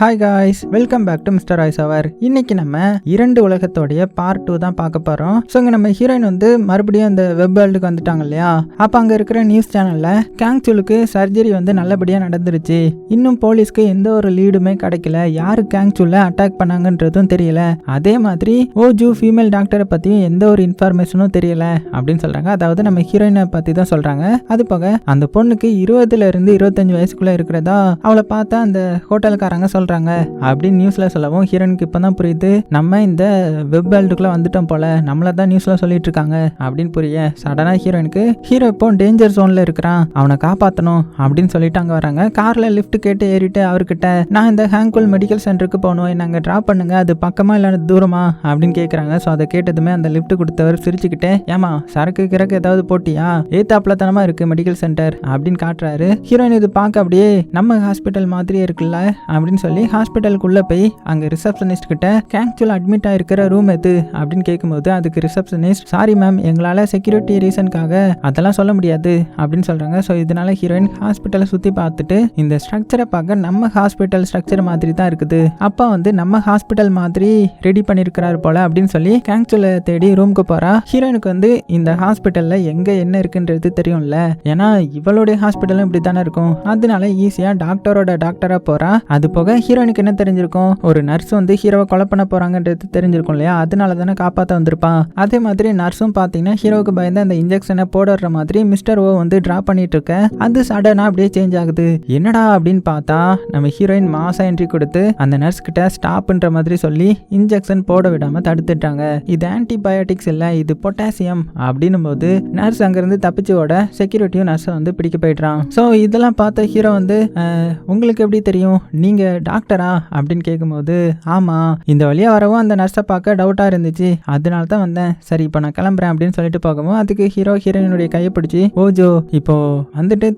Hi guys, welcome back to mister Royce hour. இன்னைக்கு நம்ம இரண்டு உலகத்தோடைய பார்ட் 2 தான் பார்க்க போறோம். ஸோ இங்கே நம்ம ஹீரோயின் மறுபடியும் அந்த வெப் வேர்ல்டுக்கு வந்துட்டாங்க இல்லையா. அப்போ அங்கே இருக்கிற நியூஸ் சேனல்ல கேங்சுலுக்கு சர்ஜரி நல்லபடியாக நடந்துருச்சு, இன்னும் போலீஸ்க்கு எந்த ஒரு லீடுமே கிடைக்கல, யாரு கேங்சுல அட்டாக் பண்ணாங்கன்றதும் தெரியல, அதே மாதிரி ஓஜு ஃபீமேல் டாக்டரை பற்றியும் எந்த ஒரு இன்ஃபர்மேஷனும் தெரியல அப்படின்னு சொல்றாங்க. அதாவது நம்ம ஹீரோயினை பற்றி தான் சொல்றாங்க. அது போக அந்த பொண்ணுக்கு 20 இருந்து 25 வயசுக்குள்ள இருக்கிறதா அவளை பார்த்தா அந்த ஹோட்டல்காரங்க சொல்றாங்க அப்படின்னு நியூஸ்ல சொல்லவும் ஹீரோனுக்கு இப்பதான் புரியுது, நம்ம இந்த வெப் வேர்ல்டுக்குள்ள வந்துட்டோம் போல, நம்மள தான் நியூஸ்ல சொல்லிட்டு இருக்காங்க அப்படின்னு புரிய சடனா ஹீரோனுக்கு ஹீரோ இப்போ டேஞ்சர் ஜோன்ல இருக்கிறான், அவனை காப்பாற்றணும் அப்படின்னு சொல்லிட்டு அங்க வராங்க. கார்ல லிஃப்ட் கேட்டு ஏறிட்டு அவர்கிட்ட நான் இந்த ஹேங்கோல் மெடிக்கல் சென்டருக்கு போகணும், என்ன அங்கே ட்ராப் பண்ணுங்க, அது பக்கமா இல்ல தூரமா அப்படின்னு கேட்குறாங்க. ஸோ அதை கேட்டதுமே அந்த லிஃப்ட் கொடுத்தவர் சிரிச்சுக்கிட்டே, ஏமா சரக்கு கிறக்கு ஏதாவது போட்டியா, ஏத்தாப்புல தனமா இருக்கு மெடிக்கல் சென்டர் அப்படின்னு காட்டுறாரு. ஹீரோயின் இது பார்க்க அப்படியே நம்ம ஹாஸ்பிட்டல் மாதிரியே இருக்குல்ல அப்படின்னு சொல்லி ஹாஸ்பிட்டலுக்குள்ள போய் அங்க ரிசப்ஷனிஸ்ட் கிட்ட கேங்சுவல் அட்மிட் ஆயிருக்கிற ரூம் எது அப்படின்னு கேட்கும்போது அதுக்கு ரிசப்ஷனிஸ்ட், சாரி மேம், எங்களால செக்யூரிட்டி ரீசனுக்காக அதெல்லாம் சொல்ல முடியாது அப்படின்னு சொல்றாங்க. ஸோ இதனால ஹீரோயின் ஹாஸ்பிட்டலை சுத்தி பார்த்துட்டு இந்த ஸ்ட்ரக்சரை பார்க்க நம்ம ஹாஸ்பிட்டல் ஸ்ட்ரக்சர் மாதிரி தான் இருக்குது, அப்பா நம்ம ஹாஸ்பிட்டல் மாதிரி ரெடி பண்ணிருக்கிறாரு போல அப்படின்னு சொல்லி கேங்சுவலை தேடி ரூமுக்கு போறா. ஹீரோயினுக்கு இந்த ஹாஸ்பிட்டல்ல எங்க என்ன இருக்குன்றது தெரியும்ல, ஏன்னா இவளுடைய ஹாஸ்பிட்டலும் இப்படி தானே இருக்கும், அதனால ஈஸியா டாக்டரோட டாக்டரா போறா. அது போக ஹீரோயினுக்கு என்ன தெரிஞ்சிருக்கும், ஒரு நர்ஸ் ஹீரோவை கொலை பண்ண போறாங்கன்றது தெரிஞ்சிருக்கும் இல்லையா, அதனால தானே காப்பாற்ற வந்திருப்பான். அதே மாதிரி நர்ஸும் பார்த்தீங்கன்னா ஹீரோவுக்கு பயந்து அந்த இன்ஜெக்ஷனை போடுற மாதிரி மிஸ்டர் ஓ டிரா பண்ணிட்டு இருக்க, அது சடனா அப்படியே சேஞ்ச் ஆகுது. என்னடா அப்படின்னு பார்த்தா நம்ம ஹீரோயின் மாசா என்ட்ரி கொடுத்து அந்த நர்ஸ் கிட்ட ஸ்டாப்ன்ற மாதிரி சொல்லி இன்ஜெக்ஷன் போட விடாம தடுத்துட்டாங்க. இது ஆன்டிபயோட்டிக்ஸ் இல்ல, இது பொட்டாசியம் அப்படின்னும் போது நர்ஸ் அங்கிருந்து தப்பிச்சு ஓட செக்யூரிட்டியும் நர்ஸை பிடிக்க போயிடுறான். ஸோ இதெல்லாம் பார்த்த ஹீரோ உங்களுக்கு எப்படி தெரியும், நீங்க டாக்டரா அப்படின்னு கேட்கும்போது, ஆமா இந்த வழியா வரவும் அந்த நர்ஸை பார்க்க டவுட்டா இருந்துச்சு, அதனால தான் வந்தேன், சரி இப்போ நான் கிளம்புறேன் அப்படின்னு சொல்லிட்டு போகவும் அதுக்கு ஹீரோ ஹீரோயினுடைய கையை பிடிச்சி, ஓஜோ இப்போ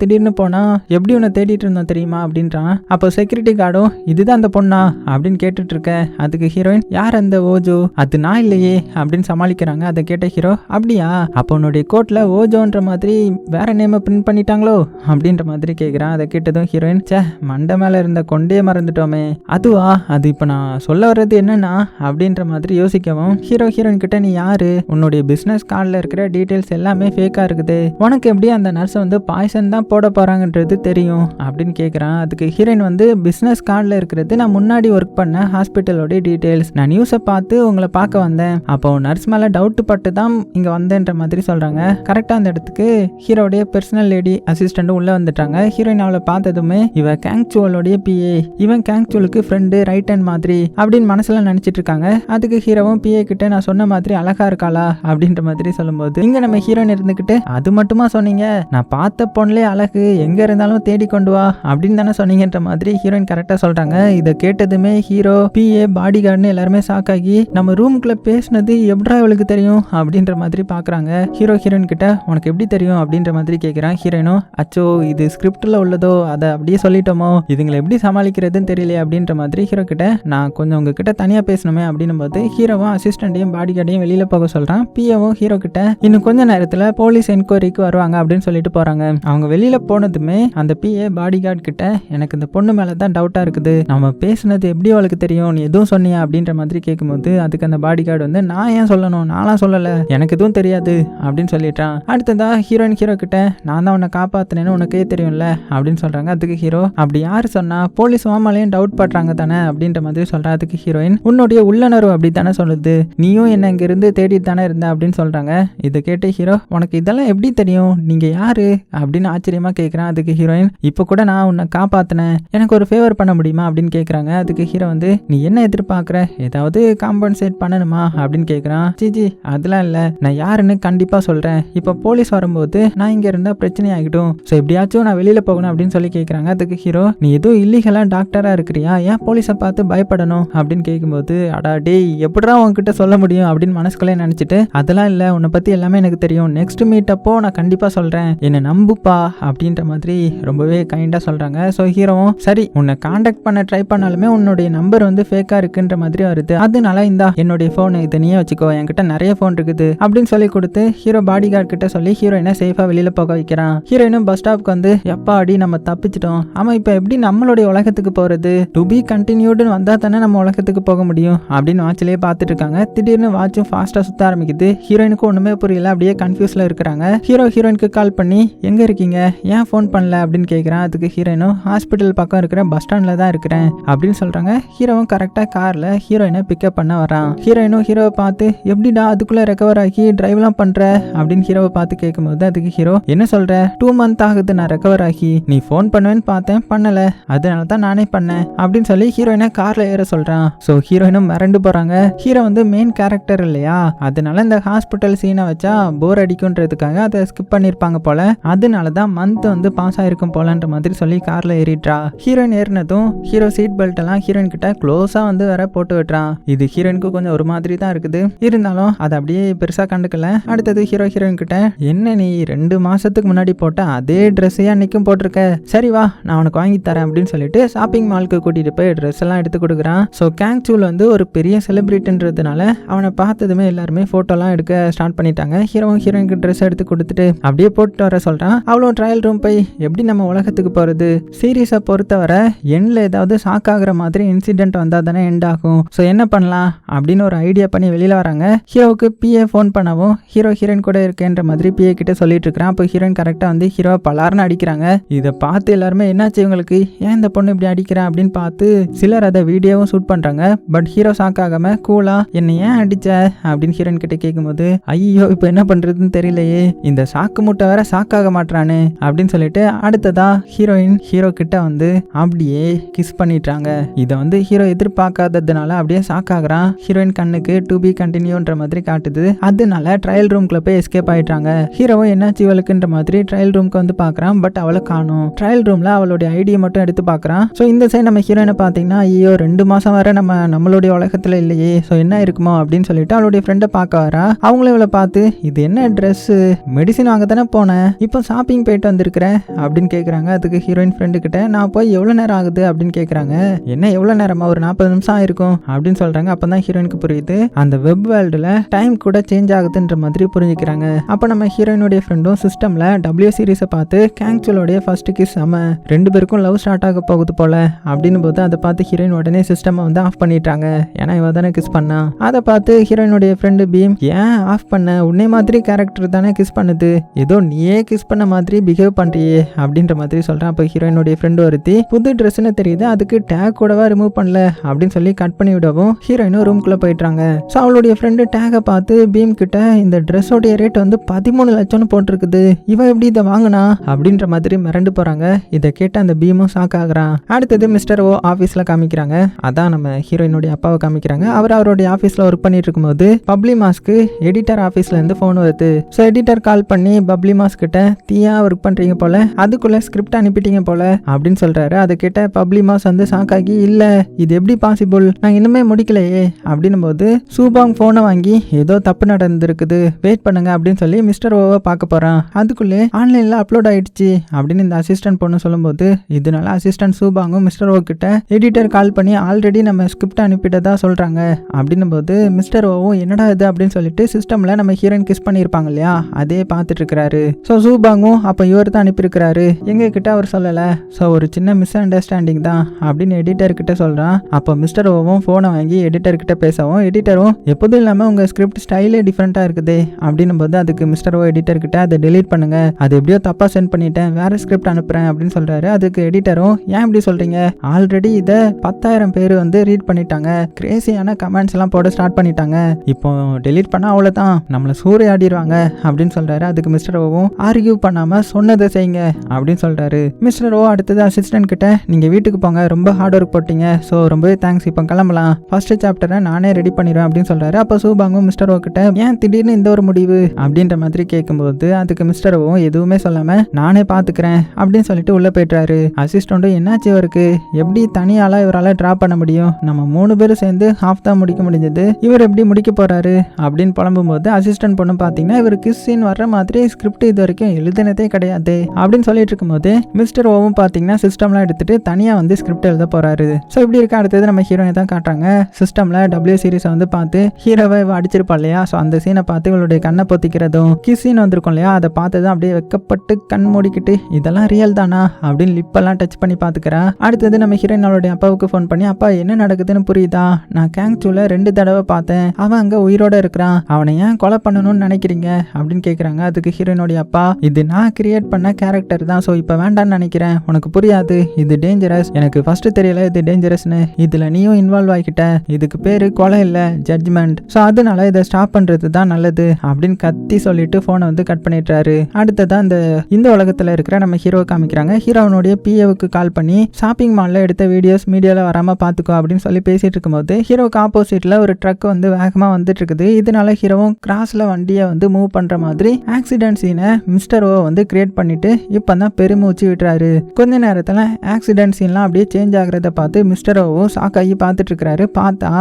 திடீர்னு போனா எப்படி உன்னை தேடிட்டு இருந்தோம் தெரியுமா அப்படின்றான். அப்போ செக்யூரிட்டி கார்டும் இதுதான் அந்த பொண்ணா அப்படின்னு கேட்டுட்டு இருக்க, அதுக்கு ஹீரோயின், யார் அந்த ஓஜோ, அது நான் இல்லையே அப்படின்னு சமாளிக்கிறாங்க. அதை கேட்ட ஹீரோ, அப்படியா, அப்போ உன்னுடைய கோட்ல ஓஜோன்ற மாதிரி வேற நேமை பிரிண்ட் பண்ணிட்டாங்களோ அப்படின்ற மாதிரி கேட்குறான். அதை கேட்டதும் ஹீரோயின், சே மண்டை மேல இருந்த கொண்டே மறந்துட்டோமே, அதுவா, அது இப்போ நான் சொல்ல வர்றது என்னன்னா அப்படின்ற மாதிரி யோசிக்கவும் ஹீரோயின் கிட்ட, நீ யாரு, உன்னுடைய பிசினஸ் கார்டில் இருக்கிற டீடைல்ஸ் எல்லாமே ஃபேக்கா இருக்குது, உனக்கு எப்படி அந்த நர்ஸை பாய்சன் தான் போட போறாங்கன்றது தெரியும் அப்படின்னு கேட்குறான். அதுக்கு ஹீரோயின் பிசினஸ் கார்டில் இருக்கிறது நான் முன்னாடி ஒர்க் பண்ண ஹாஸ்பிட்டலோட டீடைல்ஸ், நான் நியூஸை பார்த்து உங்களை பார்க்க வந்தேன், அப்போ நர்ஸ் மேல டவுட் பட்டு தான் இங்க வந்தேன்ற மாதிரி சொல்றாங்க. கரெக்டா அந்த இடத்துக்கு ஹீரோடைய பர்சனல் லேடி அசிஸ்டன்ட் உள்ள வந்துட்டாங்க. ஹீரோயின் அவளை பார்த்ததுமே, இவ கேங்சுவலோடைய பிஏ, இவன் கேங்சுவலுக்கு ஃப்ரெண்டு ரைட் ஹேண்ட் மாதிரி அப்படின்னு மனசுல நினைச்சிட்டு இருக்காங்க. அதுக்கு ஹீரோவும் பிஏ கிட்ட, நான் சொன்ன மாதிரி அழகா இருக்காளா அப்படின்ற மாதிரி சொல்லும்போது இங்க நம்ம ஹீரோயின் இருந்துகிட்டு, அது மட்டுமா சொன்னீங்க, நான் பார்த்த பொண்ணுலே அழகு, எங்க இருந்தாலும் தேடி கொண்டு வா அப்படின்னு தானே சொன்னீங்கன்ற மாதிரி ஹீரோயின் கரெக்டா சொல்றாங்க. இதை கேட்டதுமே ஹீரோ பிஏ பாடி கார்டுன்னு எல்லாருமே ஷாக் ஆகி, நம்ம ரூமுக்குள்ள பேசினது எப்படா இவளுக்கு தெரியும் அப்படின்ற மாதிரி பாக்குறாங்க. ஹீரோயின் கிட்ட, உனக்கு எப்படி தெரியும் அப்படின்ற மாதிரி கேட்கிறான். ஹீரோயினும், அச்சோ இது ஸ்கிரிப்ட்ல உள்ளதோ, அதை அப்படியே சொல்லிட்டோமோ, இதுங்களை எப்படி சமாளிக்கிறதுன்னு தெரியல அப்படின்ற மாதிரி ஹீரோ கிட்ட, நான் கொஞ்சம் உங்ககிட்ட தனியா பேசணுமே அப்படின்னும் போது ஹீரோவும் அசிஸ்டன்டையும் பாடி கார்டையும் வெளியில போக சொல்றான். பிஏவும் ஹீரோ கிட்ட, இன்னும் கொஞ்ச நேரத்துல போலீஸ் என்கொயரிக்கு வருவாங்க அப்படின்னு சொல்லிட்டு போறாங்க. அவங்க வெளியில போனதுமே அந்த பிஏ பாடி கார்டு கிட்ட, எனக்கு இந்த பொண்ணு மேலதான் டவுட்டா இருக்குது, நம்ம பேசுனது எப்படி அவளுக்கு தெரியும், நீ எதுவும் சொன்னியா அப்படின்ற மாதிரி கேட்கும்போது அதுக்கு அந்த பாடி கார்டு, நான் ஏன் சொல்லணும், நான்லாம் சொல்லல, எனக்கு எதுவும் தெரியாது அப்படின்னு சொல்லிட்டான். அடுத்ததா ஹீரோயின் ஹீரோ கிட்ட, நான் தான் உன்னை காப்பாத்தினேன்னு உனக்கே தெரியும்ல அப்படின்னு சொல்றாங்க. அதுக்கு ஹீரோ, அப்படி யாரு சொன்னா, போலீஸ் மாமாலையும் டவுட் பண்றாங்க தானே அப்படின்ற மாதிரி சொல்றா. அதுக்கு ஹீரோயின், உன்னுடைய உள்ளுணர்வு அப்படி தானே சொல்லுது, நீயும் என்ன இங்க இருந்து தேடிட்டு தானே இருந்த அப்படின்னு சொல்றாங்க. இதை கேட்டு ஹீரோ, உனக்கு இதெல்லாம் எப்படி தெரியும், நீங்க யாரு அப்படின்னு ஆச்சரியமா கேட்கிறான். அதுக்கு ஹீரோயின், இப்ப கூட நான் உன்னை காப்பாத்தினேன், எனக்கு ஒரு ஃபேவர் பண்ண முடியுமா அப்படின்னு கேட்கறாங்க. அதுக்கு ஹீரோ நீ என்ன எதிர்பார்க்கற, ஏதாவது காம்பன்சேட் பண்ணணுமா அப்படின்னு கேட்கறான். ஜிஜி அதெல்லாம் இல்ல, நான் யாருன்னு கண்டிப்பா சொல்றேன், இப்ப போலீஸ் வரும்போது நான் இங்க இருந்தா பிரச்சனை ஆகிடும், சோ எப்படியாச்சும் நான் வெளியில போகணும் அப்படின்னு சொல்லி கேட்கறாங்க. அதுக்கு ஹீரோ, நீ ஏதோ இல்லீகலா டாக்டரா இருக்கிறியா, ஏன் போலீஸை பார்த்து பயப்படணும் அப்படின்னு கேட்கும்போது, அடா டேய் எப்படா உன்கிட்ட சொல்ல முடியும் அப்படின்னு மனசுக்குள்ளே நினைச்சிட்டு, அதெல்லாம் இல்ல, உன்னை பத்தி எல்லாமே எனக்கு தெரியும், நெக்ஸ்ட் மீட் அப்போ நான் கண்டிப்பா சொல்றேன், என்ன நம்புப்பா அப்படின்ற மாதிரி ரொம்பவே கைண்டா சொல்றாங்க. ஸோ ஹீரோவும், சரி உன்னை காண்டாக்ட் பண்ண ட்ரை பண்ணாலுமே உன்னுடைய நம்பர் ஃபேக்கா இருக்குன்ற மாதிரி வருது, அதனால இந்தா என்னுடைய போன், இதை நீயே வச்சுக்கோ, என்கிட்ட நிறைய போன் இருக்குது அப்படின்னு சொல்லி கொடுத்து ஹீரோ பாடி கார்டு கிட்ட சொல்லி ஹீரோயினை சேஃபா வெளியில போக வைக்கிறான். ஹீரோயினும் பஸ் ஸ்டாப்க்கு எப்பா அடி நம்ம தப்பிச்சிட்டோம், ஆமா இப்ப எப்படி நம்மளுடைய உலகத்துக்கு போறது டு பி கண்டினியூடுன்னு வந்தா தானே நம்ம உலகத்துக்கு போக முடியும் அப்படின்னு வாட்சிலேயே பார்த்துட்டு இருக்காங்க. திடீர்னு வாட்சும் ஃபாஸ்டா சுத்த ஆரம்பிக்குது. ஹீரோயினுக்கு ஒண்ணுமே புரியல, அப்படியே கன்ஃபியூஸ்ல இருக்கிறாங்க. ஹீரோயினுக்கு கால் பண்ணி எங்க இருக்கீங்க, ஏன் ஃபோன் பண்ணல அப்படின்னு கேட்குறான். அதுக்கு ஹீரோயினும் ஹாஸ்பிட்டல் பக்கம் இருக்கிற பஸ் ஸ்டாண்ட்ல தான் இருக்கிறேன் அப்படின்னு சொல்றாங்க. ஹீரோவும் கரெக்டா கார்ல ஹீரோயினை பிக்கப் பண்ண வரான். ஹீரோயினும் ஹீரோவை பார்த்து எப்படிடா அதுக்குள்ள ரெக்கவர் ஆகி டிரைவ்லாம் பண்ற அப்படின்னு ஹீரோவை பார்த்து கேட்கும்போது அதுக்கு ஹீரோ என்ன சொல்ற, 2 months ஆகுது நான் ரெக்கவர் ஆகி, நீ ஃபோன் பண்ணுவேன்னு பார்த்தேன் பண்ணல, அதனால தான் நானே பண்ணேன் அப்படின்னு சொல்லி ஹீரோயினை கார்ல ஏற சொல்றான். ஸோ ஹீரோயினும் மிரண்டு போறாங்க. ஹீரோ வந்து மெயின் கேரக்டர் இல்லையா, அதனால இந்த ஹாஸ்பிட்டல் சீனை வச்சா போர் அடிக்கும்ன்றதுக்காக அதை ஸ்கிப் பண்ணிருப்பாங்க போல, அதனால தான் மந்த் வந்து பாஸ் ஆயிருக்கும் போலன்ற மாதிரி சொல்லி கார்ல ஏறிட்டா. ஹீரோயின் ஏறினதும் ஹீரோ சீட் பெல்ட் எல்லாம் ஹீரோயின் கிட்ட க்ளோஸா வந்து வேற போட்டு விட்டுறான். இது ஹீரோயினுக்கு கொஞ்சம் ஒரு மாதிரி தான் இருக்குது, இருந்தாலும் அதை அப்படியே பெருசா கண்டுக்கல. அடுத்தது ஹீரோயின் கிட்ட என்ன நீ 2 மாசத்துக்கு முன்னாடி போட்ட அதே ட்ரெஸ்ஸையே அன்னைக்கும் போட்டிருக்க, சரி வா நான் உனக்கு வாங்கி தரேன் அப்படின்னு சொல்லிட்டு ஷாப்பிங் மாலுக்கு கூட்டிட்டு போய் ட்ரெஸ் எல்லாம் எடுத்து கொடுக்குறான். ஸோ கேங் சூல் வந்து ஒரு பெரிய செலிபிரிட்டின்றதுனால அவனை பார்த்ததுமே எல்லாருமே போட்டோலாம் எடுக்க ஸ்டார்ட் பண்ணிட்டாங்க. ஹீரோயினுக்கு ட்ரெஸ் எடுத்து கொடுத்துட்டு அப்படியே போட்டு வர சொல்றான். அவ்வளோ ட்ரையல் ரூம் போய் எப்படி நம்ம உலகத்துக்கு போறது, சீரீஸை பொறுத்தவரை எண்ட்ல ஏதாவது ஷாக் ஆகுற மாதிரி இன்சிடென்ட் வந்தா தானே எண்ட் ஆகும், ஸோ என்ன பண்ணலாம் அப்படின்னு ஒரு ஐடியா பண்ணி வெளியில வராங்க. ஹீரோவுக்கு பிஏ ஃபோன் பண்ணவும் ஹீரோயின் கூட இருக்கேன்ற மாதிரி பிஏ கிட்ட சொல்லிட்டு இருக்கிறான். அப்போ ஹீரோயின் கரெக்டா வந்து ஹீரோ பலார்னு அடிக்கிறாங்க. இதை பார்த்து எல்லாருமே என்னாச்சு இவங்களுக்கு, ஏன் இந்த பொண்ணு இப்படி அடிக்கிறா அப்படின்னு பார்த்து சிலர் அதை வீடியோவும் ஷூட் பண்றாங்க. பட் ஹீரோ ஷாக் ஆகாம கூலா என்ன ஏன் அடிச்ச அப்படின்னு ஹீரோயின் கிட்ட கேட்கும்போது ஐயோ இப்போ என்ன பண்றதுன்னு தெரியலையே, இந்த சாக்கு முட்டை வேற ஷாக் ஆக மாட்டானு அப்படின்னு சொல்லிட்டு அடுத்ததா ஹீரோயின் ஹீரோ கிட்ட வந்து அப்படியே கிஸ் பண்ணிட்டாங்க. இதை வந்து ஹீரோ எதிர்பார்க்காததுனால அப்படியே ஷாக் ஆகுறான். ஹீரோயின் கண்ணுக்கு டு பி கண்டினியூன்ற மாதிரி காட்டுது, அதனால ட்ரையல் ரூம்குள்ள போய் எஸ்கேப் ஆயிட்டாங்க. ஹீரோவும் என்னாச்சு இவளுக்குன்ற மாதிரி ட்ரையல் ரூம்க்கு வந்து பாக்குறான். பட் அவளை காணும். ட்ரையல் ரூம்ல அவளுடைய ஐடியை மட்டும் எடுத்து பாக்குறான். ஸோ இந்த சைடு நம்ம ஹீரோயினை பாத்தீங்கன்னா ஐயோ 2 மாசம் வரை நம்மளுடைய உலகத்துல இல்லையே, ஸோ என்ன இருக்குமோ அப்படின்னு சொல்லிட்டு அவளுடைய ஃப்ரெண்டை பார்க்க வரா. அவங்களும் இவளை பார்த்து இது என்ன ட்ரெஸ், மெடிசின் வாங்க தானே போனேன், இப்போ ஷாப்பிங் போயிட்டு வந்திருக்கிறேன் அப்படின்னு கேட்குறாங்க. அதுக்கு ஹீரோயின் ஃப்ரெண்டு கிட்ட நான் போய் எவ்வளோ நேரம் ஆகுது அப்படின்னு கேட்குறாங்க. என்ன எவ்வளோ நேரமா, ஒரு 40 நிமிஷம் ஆயிருக்கும் அப்படின்னு சொல்றாங்க. அப்பதான் ஹீரோயினுக்கு புரியுது அந்த வெப் வேர்ல்டுல டைம் கூட சேஞ்ச் ஆகுதுன்ற மாதிரி புரிஞ்சுக்கிறாங்க. அப்போ நம்ம ஹீரோயினுடைய ஃப்ரெண்டும் சிஸ்டம்ல W சீரீஸை பார்த்து கேங்சுவலோடைய ஃபர்ஸ்ட் கிஸ் நம்ம 2 பேருக்கும் லவ் ஸ்டார்ட் ஆக போகுது போல அப்படின்னு போது அதை பார்த்து ஹீரோயின் உடனே சிஸ்டம் வந்து ஆஃப் பண்ணிட்டாங்க. ஏன்னா இவ தானே கிஸ் பண்ணா. அதை பார்த்து ஹீரோயினுடைய ஃப்ரெண்டு பீம் ஏன் ஆஃப் பண்ண, உன்னை மாதிரி கேரக்டர் தானே கிஸ் பண்ணுது, ஏதோ நீயே கிஸ் பண்ண மாதிரி பிஹேவ் பண்றியே அப்படின்ற மாதிரி சொல்றான். அப்போ ஹீரோயினுடைய ஃப்ரெண்டு ஒருத்தி புது ட்ரெஸ்ன்னு தெரியுது, அதுக்கு டேக் கூடவா ரிமூவ் பண்ணல அப்படின்னு சொல்லி கட் பண்ணி விடவும் ஹீரோயினும் ரூம்குள்ள போயிட்டாங்க. ஸோ அவளுடைய ஃப்ரெண்டு டேகை பார்த்து பீம் கிட்ட இந்த ட்ரெஸ்ஸோடைய ரேட் வந்து 13 லட்சம்னு போட்டிருக்குது, இவ எப்படி இதை வாங்கினா அப்படின்ற மாதிரி மிரண்டு போறாங்க. இதை கேட்டு அந்த பீமும் ஷாக் ஆகுறான். அடுத்தது மிஸ்டர் ஓ ஆஃபீஸ்ல காமிக்கிறாங்க. அதான் நம்ம ஹீரோயினுடைய அப்பாவை காமிக்கிறாங்க. அவர் அவருடைய ஆஃபீஸ்ல ஒர்க் பண்ணிட்டு இருக்கும்போது பப்ளி மாஸ்க்கு எடிட்டர் ஆஃபீஸ்ல இருந்து ஃபோன் வருது. ஸோ எடிட்டர் கால் பண்ணி பப்ளி மாஸ் கிட்ட தீயா ஒர்க் பண்றீங்க போல, அதுக்குள்ள ஸ்கிரிப்ட் அனுப்பிட்டீங்க போல அப்படின்னு சொல்றாரு. அதை கேட்ட பப்ளி மாஸ் வந்து ஷாக் ஆகி இல்ல இது எப்படி பாசிபிள், நான் இன்னுமே முடிக்கலையே அப்படின்னும் போது சூபாங் போனை வாங்கி ஏதோ தப்பு நடந்திருக்குது வெயிட் பண்ணுங்க அப்படின்னு சொல்லி மிஸ்டர் ஓவை பார்க்க போறான். அதுக்குள்ளே ஆன்லைன்ல அப்லோட் ஆயிடுச்சு அப்படின்னு இந்த அசிஸ்டன்ட் பொண்ணு சொல்லும்போது இதனால அசிஸ்டன்ட் சூபாங்கும் மிஸ்டர் ஓ கிட்ட எடிட்டர் கால் பண்ணி ஆல்ரெடி நம்ம ஸ்கிரிப்ட் அனுப்பிட்டதா சொல்றாங்க அப்படின்னும் போது மிஸ்டர் ஓவும் என்னடா இது அப்படின்னு சொல்லிட்டு சிஸ்டம்ல நம்ம ஹீரோயின் கிஸ் பண்ணியிருப்பாங்க இல்லையா அதே பார்த்துட்டு இருக்கிறாரு. ஸோ சூபாங்கும் அப்போ இவர் தான் அனுப்பியிருக்கிறாரு, எங்க கிட்ட அவர் சொல்லலை, ஸோ ஒரு சின்ன மிஸ் அண்டர்ஸ்டாண்டிங் தான் அப்படின்னு எடிட்டர் கிட்ட சொல்றான். அப்போ மிஸ்டர் ஓவும் போனை வாங்கி எடிட்டர் கிட்ட பேசவும் எடிட்டரும் எப்போதும் இல்லாமல் உங்க ஸ்கிரிப்ட் ஸ்டைலே டிஃப்ரெண்டா இருக்குது அப்படின்னும் போது அதுக்கு மிஸ்டர் ஓ எடிட்டர் கிட்ட அதை டெலீட் பண்ணுங்க, அது எப்படியோ தப்பா சென்ட் பண்ணிட்டேன், வேற ஸ்கிரிப்ட் அனுப்புறேன் அப்படின்னு சொல்றாரு. அதுக்கு எடிட்டரும் ஏன் இப்படி சொல்றீங்க, ஆல்ரெடி இதை 10,000 பேர் வந்து ரீட் பண்ணிட்டாங்க, கிரேசியான கமெண்ட்ஸ் எல்லாம் போட ஸ்டார்ட் பண்ணிட்டாங்க, இப்போ டெலீட் பண்ணா அவ்வளவுதான் நம்மள சூறையாடிடுவாங்க அப்படின்னு சொல்றாரு. அதுக்கு மிஸ்டர் ஓவும் ஆர்கியூ பண்ணாம சொன்னதை செய்யுங்க அப்படின்னு சொல்றாரு. மிஸ்டர் ஓ அடுத்தது அசிஸ்டன்ட் கிட்ட நீங்க வீட்டுக்கு போங்க, ரொம்ப ஹார்ட் ஒர்க் போட்டீங்க, ஸோ ரொம்பவே தேங்க்ஸ், இப்போ கிளம்பலாம், ஃபர்ஸ்ட் சாப்டரை நானே ரெடி பண்ணிடுவேன் அப்படின்னு சொல்றாரு. அப்போ சூபாங்கும் மிஸ்டர் ஓ கிட்ட ஏன் திடீர்னு இந்த ஒரு முடிவு அப்படின்ற மாதிரி கேட்கும்போது அதுக்கு மிஸ்டர் ஓவும் எதுவுமே சொல்லாம நானே பாத்துக்கிறேன் அப்படின்னு சொல்லிட்டு உள்ள போயிட்டாரு. அசிஸ்டன்ட்டும் என்னாச்சு இவருக்கு, எப்படி தனியாளா இவரால் டிரா பண்ண முடியும், நம்ம 3 பேரும் சேர்ந்து ஹாஃப் தான் முடிக்க முடிஞ்சது, இவர் எப்படி முடிக்க போறாரு அப்படின்னு புலம்பும் போது அசிஸ்டன்ட் பொண்ணு பாத்தீங்கன்னா இவர் கிஸ் சீன் வர்ற மாதிரி ஸ்கிரிப்ட் இது வரைக்கும் எழுதினதே கிடையாது அப்படின்னு சொல்லிட்டு இருக்கும்போது மிஸ்டர் ஓவும் பாத்தீங்கன்னா சிஸ்டம்லாம் எடுத்துட்டு தனியா வந்து ஸ்கிரிப்ட் எழுத போறாரு. ஸோ இப்படி இருக்க அடுத்தது நம்ம ஹீரோனை தான் காட்டுறாங்க. சிஸ்டம்ல W சீரிஸை வந்து பார்த்து ஹீரோவை அடிச்சிருப்பா இல்லையா, ஸோ அந்த சீனை பார்த்து இவளுடைய கண்ணை பொத்திக்கிறதும் கிஸ் சீன் வந்திருக்கும் இல்லையா, அதை பார்த்து தான் அப்படியே வெக்கப்பட்டு கண் மூடிக்கிட்டு இதெல்லாம் ரியல் தானா அப்படின்னு லிப்பெல்லாம் டச் பண்ணி பார்த்துக்கிறா. அடுத்தது அடுத்தது நம்ம ஹீரோயின் அவளுடைய அப்பாவுக்கு ஃபோன் பண்ணி, அப்பா என்ன நடக்குதுன்னு புரியுதா, நான் கேங்சூல 2 தடவை பார்த்தேன், அவன் அங்க உயிரோட இருக்கிறான், அவனை ஏன் கொலை பண்ணணும்னு நினைக்கிறீங்க அப்படின்னு கேக்குறாங்க. அதுக்கு ஹீரோயினுடைய அப்பா, இது நான் கிரியேட் பண்ண கேரக்டர் தான், சோ இப்ப வேண்டான்னு நினைக்கிறேன், உனக்கு புரியாது, இது டேஞ்சரஸ், எனக்கு ஃபர்ஸ்ட் தெரியல இது டேஞ்சரஸ்னு, இதுல நீயும் இன்வால்வ் ஆகிட்ட, இதுக்கு பேரு கொலை இல்ல ஜட்ஜ்மெண்ட், சோ அதனால இதை ஸ்டாப் பண்றது தான் நல்லது அப்படின்னு கத்தி சொல்லிட்டு போனை வந்து கட் பண்ணிடுறாரு. அடுத்ததா இந்த உலகத்துல இருக்கிற நம்ம ஹீரோ காமிக்கிறாங்க. ஹீரோனுடைய பிஏவுக்கு கால் பண்ணி ஷாப்பிங் மால்ல எடுத்த வீடியோஸ் மீடியால வராம பாத்துக்கோ அப்படின்னு சொல்லி பேசிட்டு இருக்கும்போது ஹீரோக்கு ஆப்போசிட்ல ஒரு ட்ரக் வந்து வேகமா வந்துட்டு இருக்குது. இதனால ஹீரோவும் கிராஸ்ல வண்டியை வந்து மூவ் பண்ற மாதிரி ஆக்சிடென்ட் சீனை மிஸ்டர் ஓ வந்து கிரியேட் பண்ணிட்டு இப்பதான் பெருமூச்சு விட்டுறாரு. கொஞ்ச நேரத்துல ஆக்சிடென்ட் சீன்லாம் அப்படியே சேஞ்ச் ஆகுறத பார்த்து மிஸ்டர் ஓவும் ஷாக் ஆகி பார்த்துட்டு இருக்காரு. பார்த்தா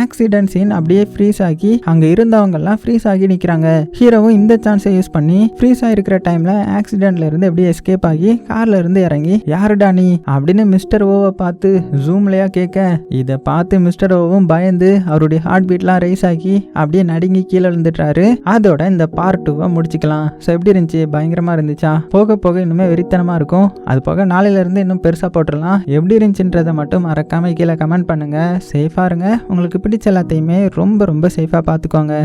ஆக்சிடென்ட் சீன் அப்படியே ஃப்ரீஸ் ஆகி அங்க இருந்தவங்க எல்லாம் ஃப்ரீஸ் ஆகி நிக்கிறாங்க. ஹீரோவும் இந்த சான்ஸை யூஸ் பண்ணி ஃப்ரீஸ் ஆயிருக்கிற டைம்ல ஆக்சிடென்ட்ல இருந்து அப்படியே எஸ்கேப் ஆகி கார்ல இருந்து இறங்கி யாருடா நீ அப்படின்னு மிஸ்டர் ஓவை பார்த்து ஜூம்லயா கேட்க, இதை பார்த்து மிஸ்டர் ஓவும் பயந்து அவருடைய ஹார்ட் பீட்லாம் ரைஸ் ஆகி அப்படியே நடுங்கி கீழே விழுந்துட்டாரு. அதோட இந்த பார்ட் 2 முடிச்சுக்கலாம். ஸோ எப்படி இருந்துச்சு, பயங்கரமா இருந்துச்சா? போக போக இன்னுமே வெறித்தனமா இருக்கும். அது போக நாளையில இருந்து இன்னும் பெருசா போட்டுடலாம். எப்படி இருந்துச்சுன்றதை மட்டும் மறக்காம கீழே கமெண்ட் பண்ணுங்க. சேஃபா இருங்க. உங்களுக்கு பிடிச்ச எல்லாத்தையுமே ரொம்ப ரொம்ப சேஃபா பார்த்துக்கோங்க.